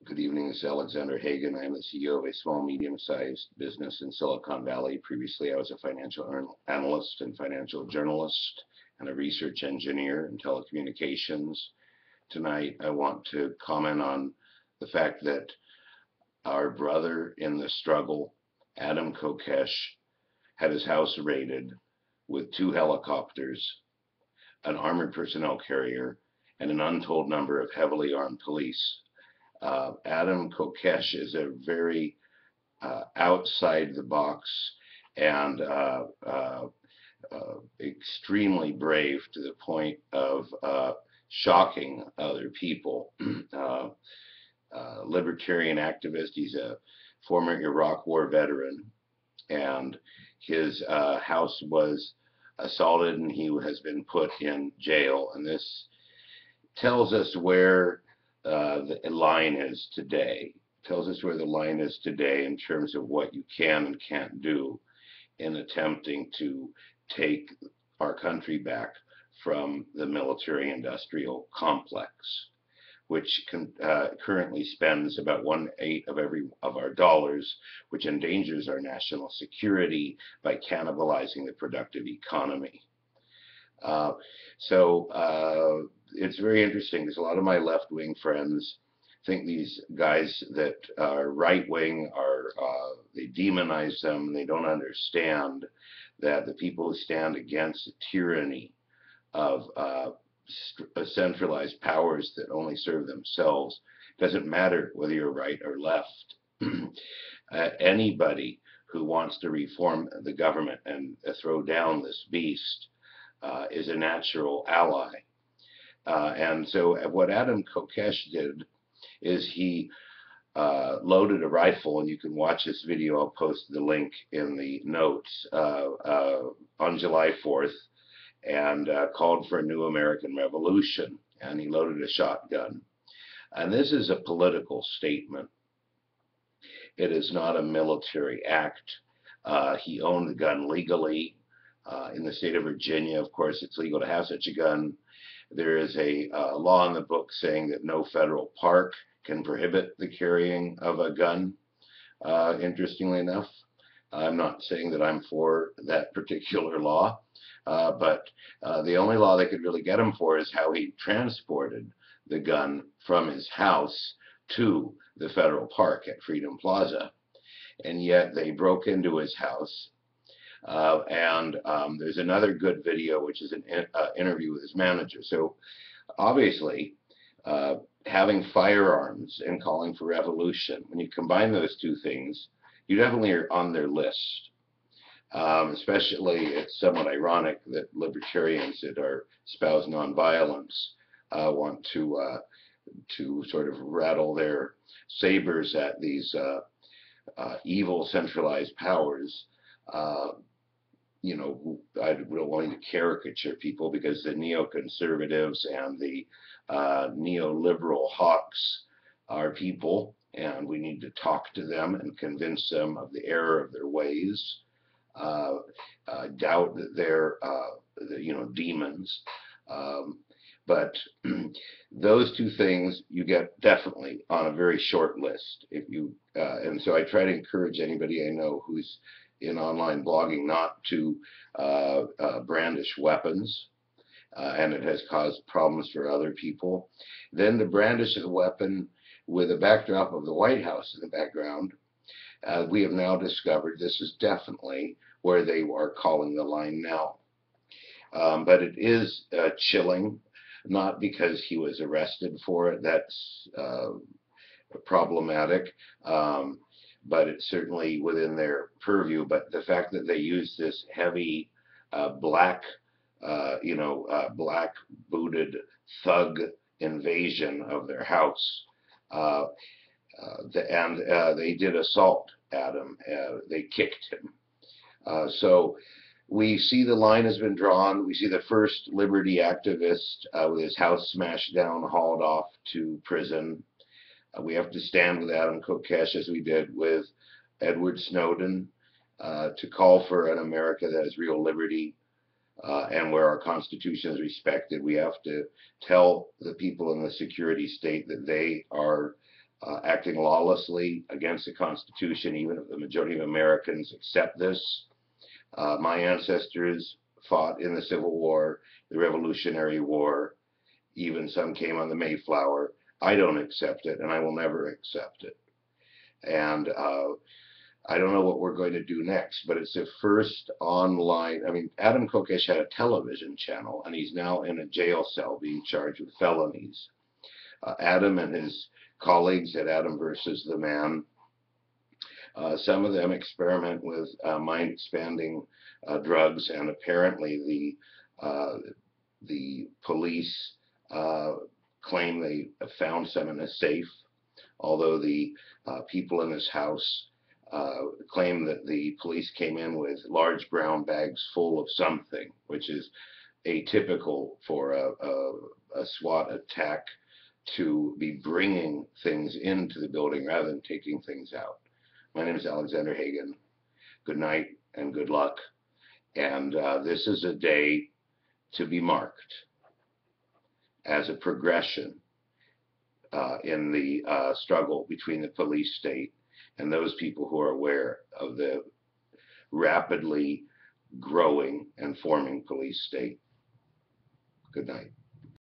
Good evening, this is Alexander Hagan. I'm the CEO of a small, medium-sized business in Silicon Valley. Previously, I was a financial analyst and financial journalist and a research engineer in telecommunications. Tonight, I want to comment on the fact that our brother in the struggle, Adam Kokesh, had his house raided with 2 helicopters, an armored personnel carrier, and an untold number of heavily armed police. Adam Kokesh is a very outside the box and extremely brave to the point of shocking other people. Libertarian activist. He's a former Iraq War veteran, and his house was assaulted, and he has been put in jail. And this tells us where the line is today. Tells us where the line is today in terms of what you can and can't do in attempting to take our country back from the military-industrial complex, which currently spends about 1/8 of every of our dollars, which endangers our national security by cannibalizing the productive economy. It's very interesting because a lot of my left-wing friends think these guys that are right-wing they demonize them. They don't understand that the people who stand against the tyranny of centralized powers that only serve themselves, doesn't matter whether you're right or left. Anybody who wants to reform the government and throw down this beast is a natural ally. And so what Adam Kokesh did is he loaded a rifle, and you can watch this video. I'll post the link in the notes, on July 4th, and called for a new American revolution. And he loaded a shotgun. And this is a political statement. It is not a military act. He owned the gun legally. In the state of Virginia, of course, it's legal to have such a gun. There is a law in the book saying that no federal park can prohibit the carrying of a gun. Interestingly enough, I'm not saying that I'm for that particular law, but the only law they could really get him for is how he transported the gun from his house to the federal park at Freedom Plaza. And yet they broke into his house. And there's another good video, which is an interview with his manager. So obviously, having firearms and calling for revolution, when you combine those two things, you definitely are on their list. Especially, it's somewhat ironic that libertarians that are espouse nonviolence want to sort of rattle their sabers at these evil centralized powers. Who I don't want to caricature people, because the neoconservatives and the neoliberal hawks are people, and we need to talk to them and convince them of the error of their ways. Doubt that they're demons. But those two things you get definitely on a very short list. And so I try to encourage anybody I know who's in online blogging not to brandish weapons, and it has caused problems for other people. Then to brandish a weapon with a backdrop of the White House in the background, we have now discovered this is definitely where they are calling the line now. But it is chilling, not because he was arrested for it. That's problematic. But it's certainly within their purview. But the fact that they use this heavy black booted thug invasion of their house, and they did assault Adam. They kicked him. So we see the line has been drawn. We see the first liberty activist with his house smashed down, hauled off to prison. We have to stand with Adam Kokesh, as we did with Edward Snowden, to call for an America that has real liberty and where our Constitution is respected. We have to tell the people in the security state that they are acting lawlessly against the Constitution, even if the majority of Americans accept this. My ancestors fought in the Civil War, the Revolutionary War, even some came on the Mayflower. I don't accept it, and I will never accept it. And I don't know what we're going to do next, but it's the first online. I mean, Adam Kokesh had a television channel, and he's now in a jail cell being charged with felonies. Adam and his colleagues at Adam versus the Man, some of them experiment with mind-expanding drugs, and apparently the police claim they found some in a safe, although the people in this house claim that the police came in with large brown bags full of something, which is atypical for a SWAT attack, to be bringing things into the building rather than taking things out. My name is Alexander Hagan. Good night and good luck. And this is a day to be marked as a progression in the struggle between the police state and those people who are aware of the rapidly growing and forming police state. Good night.